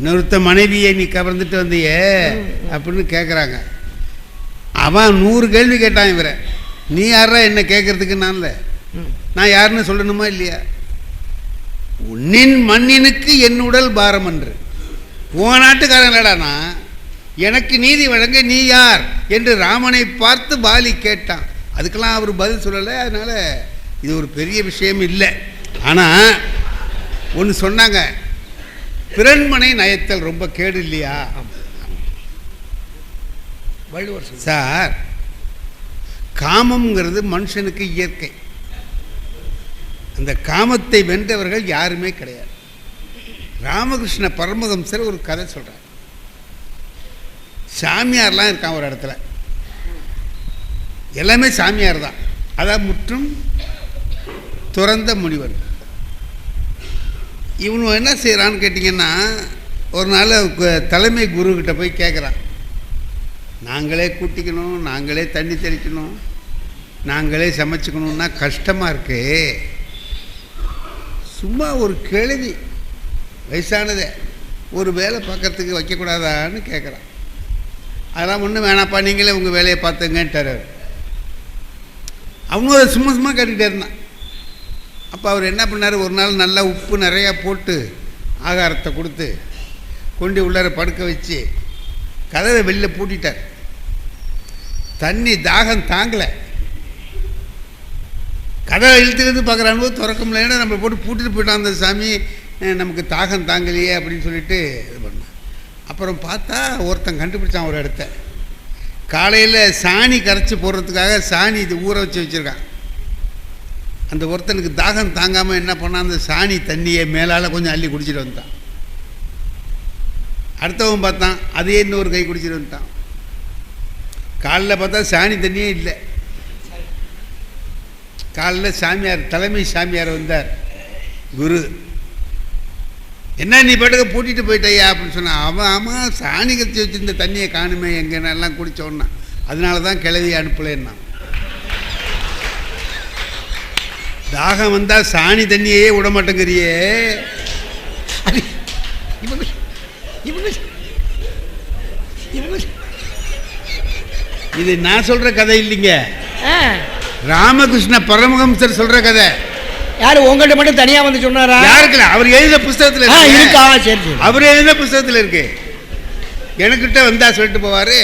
இன்னொருத்த மனைவியை நீ கவர்ந்துட்டு வந்தியே அப்படின்னு கேட்குறாங்க. அவன் 100 கேள்வி கேட்டான் இவரை. நீ யாரா என்ன கேட்கறதுக்கு? நான் யாருன்னு சொல்லணுமா இல்லையா? நின் மண்ணினுக்கு என் உடல் பாரம் என்று. உன் நாட்டுக்காரங்களடானா எனக்கு நீதி வழங்க நீ யார் என்று ராமனை பார்த்து பாலி கேட்டான். அதுக்கெல்லாம் அவர் பதில் சொல்லலை. அதனால் இது ஒரு பெரிய விஷயம் இல்லை. ஆனால் ஒன்று சொன்னாங்க, பிறன்மனை நயத்தல் ரொம்ப கேடு இல்லையா? வள்ளுவர் சார், காமம்ங்கிறது மனுஷனுக்கு இயற்கை. அந்த காமத்தை வென்றவர்கள் யாருமே கிடையாது. ராமகிருஷ்ண பரமஹம்சர் ஒரு கதை சொல்கிறார். சாமியார்லாம் இருக்கான் ஒரு இடத்துல, எல்லாமே சாமியார் தான். அதான் முற்றும் துறந்த முனிவர். இவனு என்ன செய்கிறான்னு கேட்டிங்கன்னா, ஒரு நாள் தலைமை குருக்கிட்ட போய் கேட்குறான், நாங்களே கூட்டிக்கணும், நாங்களே தண்ணி தெளிக்கணும், நாங்களே சமைச்சிக்கணுன்னா கஷ்டமாக இருக்கு. சும்மா ஒரு கேள்வி வயசானதே ஒரு வேலை பார்க்கறதுக்கு வைக்கக்கூடாதான்னு கேட்குறான். அதெல்லாம் ஒன்றும் வேணாப்பா, நீங்களே உங்கள் வேலையை பார்த்துங்கன்ட்டார். அவனும் அதை சும்மா சும்மா கேட்டுக்கிட்டே இருந்தான். அப்போ அவர் என்ன பண்ணார், ஒரு நாள் நல்லா உப்பு நிறையா போட்டு ஆகாரத்தை கொடுத்து கொண்டு உள்ளார படுக்க வச்சு கதவை வெளியில் பூட்டிட்டார். தண்ணி தாகம் தாங்கலை. கதவை இழுத்துக்கிட்டு பார்க்குறாங்க, திறக்க முடியல. நம்ம போட்டு பூட்டிட்டு போயிட்டான் அந்த சாமி, நமக்கு தாகம் தாங்கலையே அப்படின்னு சொல்லிட்டு இது பண்ணான். அப்புறம் பார்த்தா ஒருத்தன் கண்டுபிடிச்சான் ஒரு இடத்த. காலையில் சாணி கரைச்சி போடுறதுக்காக சாணி இது ஊற வச்சுருக்கான். அந்த ஒருத்தனுக்கு தாகம் தாங்காமல் என்ன பண்ணான், அந்த சாணி தண்ணியை மேலால் கொஞ்சம் அள்ளி குடிச்சிட்டு வந்துட்டான். அடுத்தவன் பார்த்தான், அதையே இன்னொரு கை குடிச்சிட்டு வந்துட்டான். காலையில் பார்த்தா சாணி தண்ணியே இல்லை. காலையில் சாமியார், தலைமை சாமியார் வந்தார். குரு, என்ன நீ பாட்டுக்கு பூட்டிட்டு போயிட்டையா அப்படின்னு சொன்னான். அவன் ஆமாம், சாணி கத்தி வச்சுருந்த தண்ணியை காணுமே எங்கன்னா எல்லாம் குடித்தோன்னா, அதனால தான் கிளவி அனுப்பலைன்னா. தாகம் வந்தால் சாணி தண்ணியே விட மாட்டேங்கிறியே. இது நான் சொல்கிற கதை இல்லைங்க, ராமகிருஷ்ண பரமஹம்சர் சொல்கிற கதை. யாரு உங்கள்கிட்ட மட்டும் தனியாக வந்து சொன்னாரா? யாருக்குல? அவர் எழுதின புஸ்தகத்தில் இருக்கா? சரி, அவர் எழுதின புஸ்தகத்தில் இருக்கு. எனக்கிட்ட வந்தா சொல்லிட்டு போவாரு.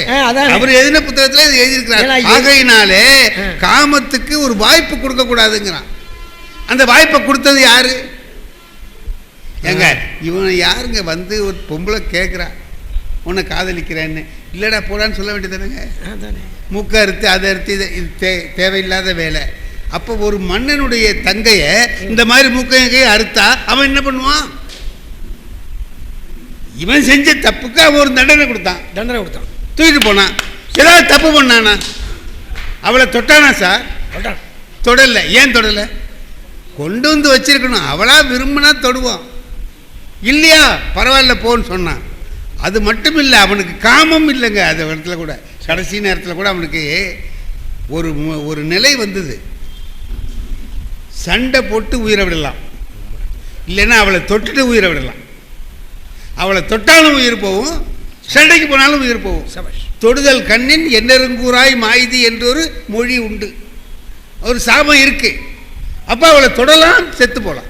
அவர் எழுதின புத்தகத்தில் எழுதியிருக்கிறார். ஆகையினாலே காமத்துக்கு ஒரு வாய்ப்பு கொடுக்க கூடாதுங்கிறான். அந்த வாய்ப்பை கொடுத்தது யாரு? ஏங்க இவனை யாருங்க வந்து ஒரு பொம்பளை கேட்குறா உன்னை காதலிக்கிறேன்னு, இல்லைடா போடான்னு சொல்ல வேண்டியதானுங்க. மூக்க அறுத்து அதை அறுத்து இது தேவையில்லாத வேலை. அப்போ ஒரு மன்னனுடைய தங்கையை இந்த மாதிரி மூக்கையை அறுத்தா அவன் என்ன பண்ணுவான்? இவன் செஞ்ச தப்புக்கு அவன் ஒரு தண்டனை கொடுத்தான். தூக்கிட்டு போனான். ஏதாவது தப்பு பண்ணானா? அவளை தொட்டானா சார்? தொடலை. ஏன் தொடலை? கொண்டு வந்து வச்சிருக்கணும். அவளா விரும்பினா தொடுவான், இல்லையா பரவாயில்ல போன்னு சொன்னான். அது மட்டும் இல்லை, அவனுக்கு காமம் இல்லைங்க. அது இடத்துல கூட கடைசி நேரத்தில் கூட அவனுக்கு ஒரு நிலை வந்தது. சண்டை போட்டு உயிரை விடலாம், இல்லைன்னா அவளை தொட்டுட்டு உயிரை விடலாம். அவளை தொட்டாலும் உயிர் போகும், சண்டைக்கு போனாலும் உயிர் போகும். தொடுதல் கண்ணின் எண்ணருங்கூராய் மாயுதி என்று ஒரு மொழி உண்டு, ஒரு சாபம் இருக்கு. அப்போ அவளை தொடலாம், செத்து போகலாம்,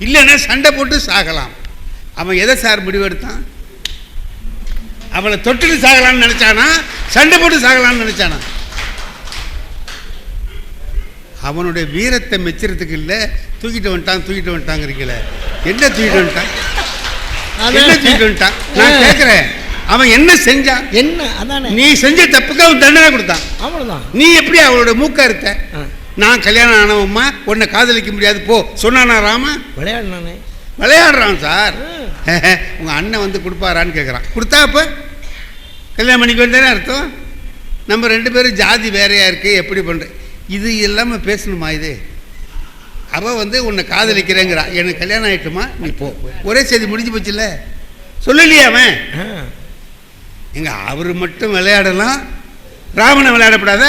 இல்லைன்னா சண்டை போட்டு சாகலாம். அவன் எதை சார் முடிவெடுத்தான்? அவளை தொட்டுட்டு சாகலான்னு நினைச்சானா, சண்டை போட்டு சாகலான்னு நினைச்சானா? அவனுடைய வீரத்தை மெச்சுறதுக்கு இல்லை, தூக்கிட்டு வந்துட்டாங்கிறீங்களே. என்ன தூக்கிட்டு வந்துட்டான்? என்ன தூக்கிட்டு வந்துட்டான்? நான் கேட்குறேன், அவன் என்ன செஞ்சான்? என்ன அதானே நீ செஞ்ச தப்புக்கு அவன் தண்டனை கொடுத்தான், அவ்வளோதான். நீ எப்படி அவளோட மூக்க அறுத்த? நான் கல்யாணம் ஆனவம்மா உன்னை காதலிக்க முடியாது போ சொன்னானா ராம? விளையாடுறான் சார். உங்கள் அண்ணன் வந்து கொடுப்பாரான்னு கேட்குறான். கொடுத்தா அப்போ கல்யாணம் பண்ணிக்க வேண்டியதானே அர்த்தம். நம்ம 2 பேரும் ஜாதி வேறையாக இருக்குது, எப்படி பண்ணுறேன்? இது இல்லாமல் பேசணுமா? இது அவள் வந்து உன்னை காதலிக்கிறேங்கிறா, எனக்கு கல்யாணம் ஆகிட்டுமா, நீ போ, ஒரே செய்தி முடிஞ்சு போச்சுல்ல. சொல்லலையே அவன். எங்க அவர் மட்டும் விளையாடலாம், ராவணன் விளையாடப்படாத?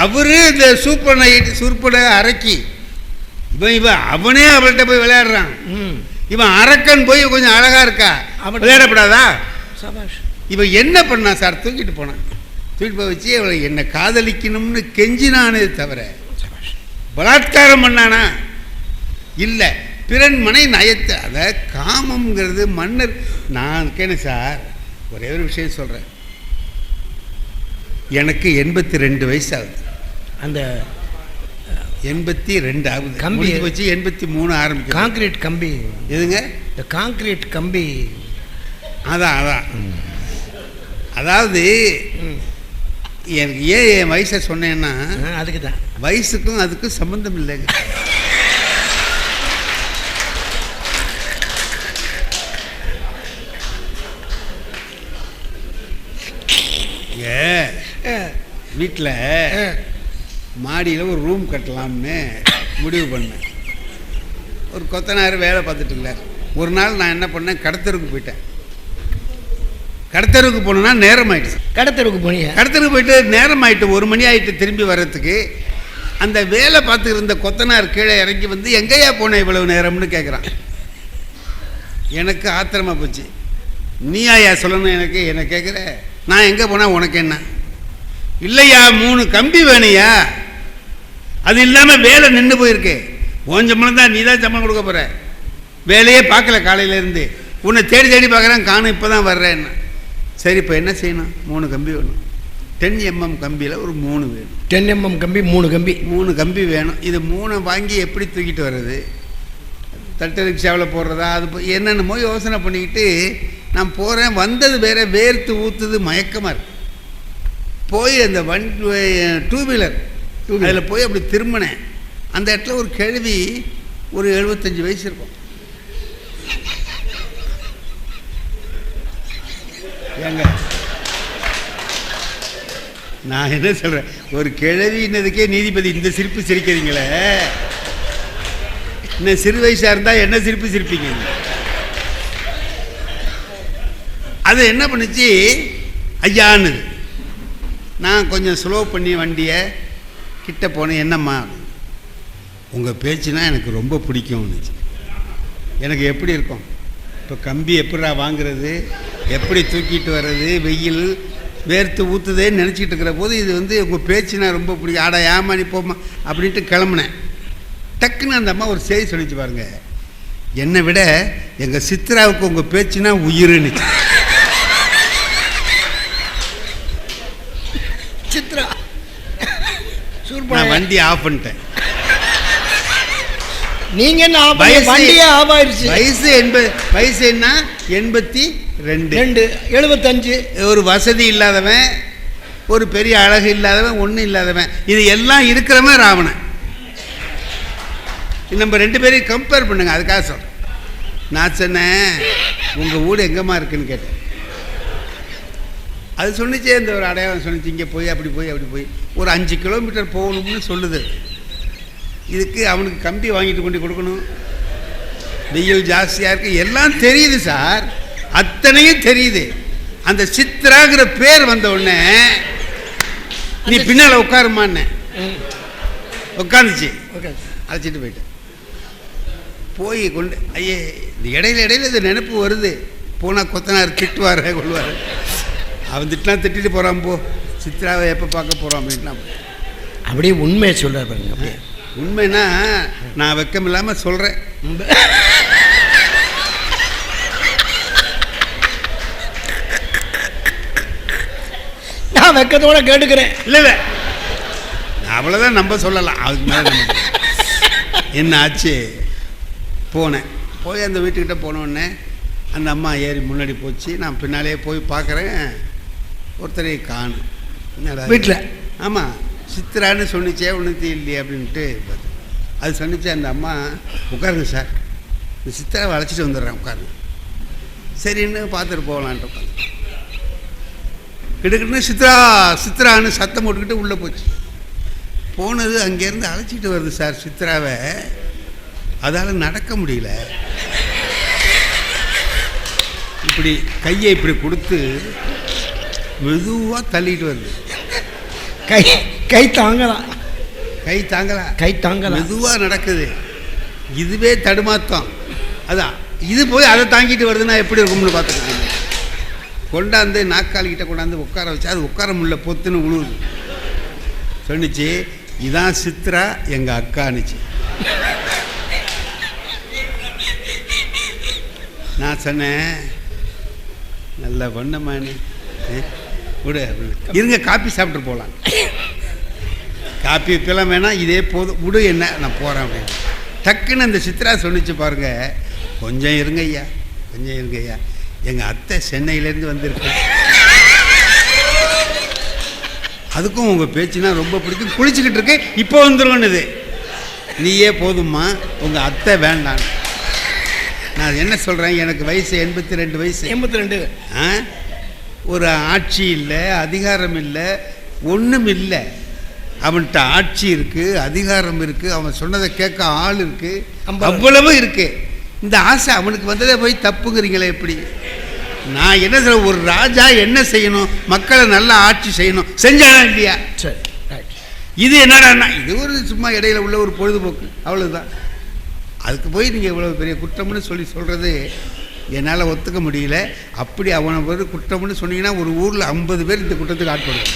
அவரு இந்த சூப்பனை அரக்கி இவன் அவனே அவள்கிட்ட போய் விளையாடுறான். இவன் அரக்கன் போய் கொஞ்சம் அழகா இருக்கா, விளையாடப்படாதா? சபாஷ். இவன் என்ன பண்ணா சார்? தூக்கிட்டு போனான். தூக்கிட்டு போய் வச்சு அவளை என்னை காதலிக்கணும்னு கெஞ்சினானே தவிர பலாத்காரம் பண்ணானா இல்லை. பிறன் மனை நயத்தை, அதை காமங்கிறது மன்னர். நான் கேனேன் சார், ஒரே ஒரு விஷயம் சொல்கிறேன். எனக்கு 82 வயசு ஆகுது. அந்த 82 ஆகுது. கம்பி வச்சு 83 ஆரம்பிக்கும். காங்கிரீட் கம்பி எதுங்க? இந்த காங்கிரீட் கம்பி. அதான் அதாவது எனக்கு ஏன் என் வயசை சொன்னேன்னா, அதுக்கு தான் வயசுக்கும் அதுக்கும் சம்பந்தம் இல்லைங்க. வீட்டில் மாடியில் ஒரு ரூம் கட்டலாம்னு முடிவு பண்ணேன். ஒரு கொத்தனார் வேலை பார்த்துட்டு இருந்தார். ஒரு நாள் நான் என்ன பண்ணேன், கடத்தருக்கு போயிட்டேன். கடத்தருக்கு போனோன்னா நேரம் ஆயிடுச்சு. கடத்தருக்கு போயிட்டு நேரம் ஆயிட்டு, 1 மணி ஆயிட்டு. திரும்பி வர்றதுக்கு அந்த வேலை பார்த்துட்டு இருந்த கொத்தனார் கீழே இறங்கி வந்து, எங்கேயா போனேன் இவ்வளவு நேரம்னு கேட்குறான். எனக்கு ஆத்திரமா போச்சு. நீ ஆயா சொல்லணும் எனக்கு, என்ன கேட்குற? நான் எங்கே போனால் உனக்கு என்ன? இல்லையா, 3 கம்பி வேணையா, அது இல்லாமல் வேலை நின்று போயிருக்கு. உன் சம்பளம் தான், நீ தான் சம்பளம் கொடுக்க போகிற. வேலையே பார்க்கல காலையிலேருந்து, உன்னை தேடி தேடி பார்க்குறேன், காணும், இப்போ தான் வர்றேன்னு. சரி, இப்போ என்ன செய்யணும்? 3 கம்பி வேணும். 10 mm கம்பியில் ஒரு 3 வேணும். 10 mm கம்பி 3 கம்பி வேணும். இது 3 வாங்கி எப்படி தூக்கிட்டு வர்றது? தட்டு ரிக்ஷாவில் போடுறதா? அது என்னென்னமோ யோசனை பண்ணிக்கிட்டு நான் போகிறேன். வந்தது வேற, வேர்த்து ஊற்றுது, மயக்கமாக இருக்கு. போய் அந்த 2 வீலர் அதில் போய் அப்படி திரும்பினேன். அந்த இடத்துல ஒரு கேள்வி, ஒரு 75 வயசு இருக்கும். ஏங்க நான் என்ன சொல்கிறேன், ஒரு கிழவின்னதுக்கே நீதிபதி இந்த சிரிப்பு சிரிக்கிறீங்களே, இன்னும் சிறு வயசாக இருந்தால் என்ன சிரிப்பு சிரிப்பீங்க? அது என்ன பண்ணுச்சு, ஐயான்னு. நான் கொஞ்சம் ஸ்லோ பண்ணி வண்டியை கிட்ட போனேன். என்னம்மா, உங்கள் பேச்சுனா எனக்கு ரொம்ப பிடிக்கும்னுச்சு. எனக்கு எப்படி இருக்கும், இப்போ கம்பி எப்படா வாங்குறது, எப்படி தூக்கிட்டு வர்றது, வெயில் வேர்த்து ஊற்றுதேன்னு நினச்சிக்கிட்டு இருக்கிற போது, இது வந்து உங்கள் பேச்சுனா ரொம்ப பிடிக்கும். ஆடா ஏமா நீ போமா அப்படின்ட்டு கிளம்புனேன். டக்குன்னு அந்த அம்மா ஒரு செய்தி சொல்லிச்சு பாருங்க, என்னை விட எங்கள் சித்ராவுக்கு உங்கள் பேச்சுனா உயிருன்னு. சித்ரா நான் வண்டி ஆஃப் பண்ணிட்டேன். நீங்க என்ன வண்டியே ஆஃப் ஆயிடுச்சு. வயசு என்ன, 82 75. ஒரு வசதி இல்லாதவன், ஒரு பெரிய அழகு இல்லாதவன், ஒன்றும் இல்லாதவன், இது எல்லாம் இருக்கிறவன் ராவணன். நம்ம 2 பேரையும் கம்பேர் பண்ணுங்க. அதுக்காக சொல்றேன். நான் சொன்னேன், உங்கள் வீடு எங்கம்மா இருக்குன்னு கேட்டேன். அது சொன்னிச்சே, இந்த ஒரு அடையாளம் சொன்னிச்சு, இங்கே போய் அப்படி போய் ஒரு 5 கிலோமீட்டர் போகணும்னு சொல்லுது. இதுக்கு அவனுக்கு கம்பி வாங்கிட்டு கொண்டு கொடுக்கணும், வெயில் ஜாஸ்தியாக இருக்குது, எல்லாம் தெரியுது சார், அத்தனையும் தெரியுது. அந்த சித்ராங்கிற பேர் வந்த உடனே நீ பின்னால் உட்காருமான்னு உட்காந்துச்சு. அழைச்சிட்டு போயிட்டேன். போய் கொண்டு ஐயே, இந்த இடையில இது நினைப்பு வருது. போனால் கொத்தனார் திட்டுவார், கொள்வார். அவன் திட்டிட்டு போகிறான், போ சித்ராவை எப்போ பார்க்க போகிறான் அப்படின்ட்டு. அப்படியே உண்மையை சொல்கிறார் பாருங்க. அப்படியே உண்மைன்னா நான் வெக்கம் இல்லாமல் சொல்கிறேன். நான் வெக்கத்தோட கேட்டுக்கிறேன். இல்லை அவ்வளோதான் நம்ம சொல்லலாம். அதுக்கு மேலே என்ன ஆச்சு, போனேன். போய் அந்த வீட்டுக்கிட்ட போனோடனே அந்த அம்மா ஏறி முன்னாடி போச்சு. நான் பின்னாலேயே போய் பார்க்குறேன், ஒருத்தரை காணும் வீட்டில். ஆமாம், சித்ரான்னு சொன்னிச்சே, ஒன்று இல்லையே அப்படின்ட்டு அது சொன்னிச்சு. அந்த அம்மா, உட்காருங்க சார், இந்த சித்ராவை அழைச்சிட்டு வந்துடுறேன், உட்காருங்க. சரின்னு பார்த்துட்டு போகலான்ட்டு உட்காந்து கிடுக்கிட்டு சித்ரான்னு சத்தம் போட்டுக்கிட்டு உள்ளே போச்சு. போனது அங்கேருந்து அழைச்சிட்டு வருது சார் சித்ராவை. அதால் நடக்க முடியல. இப்படி கையை இப்படி கொடுத்து மெதுவாக தள்ளிட்டு வருது. கை தாங்கலாம், மெதுவாக நடக்குது. இதுவே தடுமாத்தம். அதான் இது போய் அதை தாங்கிட்டு வருதுன்னா எப்படி இருக்கும்னு பார்த்துக்கிட்டீங்க. கொண்டாந்து நாக்காளிக்கிட்ட கொண்டாந்து உட்கார வச்சு அது உட்கார முடியல, பொத்துன்னு உழுவுது. சொன்னிச்சு, இதான் சித்ரா எங்கள் அக்கானுச்சு. நான் சொன்னேன், நல்ல பொண்ணம்மானு விடு, இருங்க காப்பி சாப்பிட்டு போகலாம். காப்பி இப்பெல்லாம் வேணாம், இதே போதும் விடு, என்ன நான் போகிறேன் அப்படின்னு. டக்குன்னு அந்த சித்ரா சொன்னிச்சு பாருங்க, கொஞ்சம் இருங்க ஐயா, கொஞ்சம் இருங்க ஐயா, எங்கள் அத்தை சென்னையிலேருந்து வந்திருக்கேன், அதுக்கும் உங்கள் பேச்சுனா ரொம்ப பிடிக்கும், குளிச்சுக்கிட்டு இருக்கேன், இப்போ வந்துருவனுது. நீயே போதும்மா, உங்கள் அத்தை வேண்டாம். நான் என்ன சொல்கிறேன், எனக்கு வயசு 82 வயசு. 82. ஒரு ஆட்சி இல்லை, அதிகாரம் இல்லை, ஒன்றும் இல்லை. அவன்கிட்ட ஆட்சி இருக்குது, அதிகாரம் இருக்குது, அவன் சொன்னதை கேட்க ஆள் இருக்குது, அவ்வளவு இருக்குது. இந்த ஆசை அவனுக்கு வந்ததே போய் தப்புங்கிறீங்களே எப்படி? நான் என்ன சொல்ல, ஒரு ராஜா என்ன செய்யணும், மக்களை நல்லா ஆட்சி செய்யணும், செஞ்சானா இல்லையா? சரி, இது என்னடா, இது ஒரு சும்மா இடையில உள்ள ஒரு பொழுதுபோக்கு, அவ்வளவுதான். அதுக்கு போய் நீங்கள் இவ்வளோ பெரிய குற்றம்னு சொல்கிறது என்னால் ஒத்துக்க முடியல. அப்படி அவனை ஒரு குற்றம்னு சொன்னீங்கன்னா ஒரு ஊரில் 50 பேர் இந்த குற்றத்துக்கு ஆட்படுவாங்க.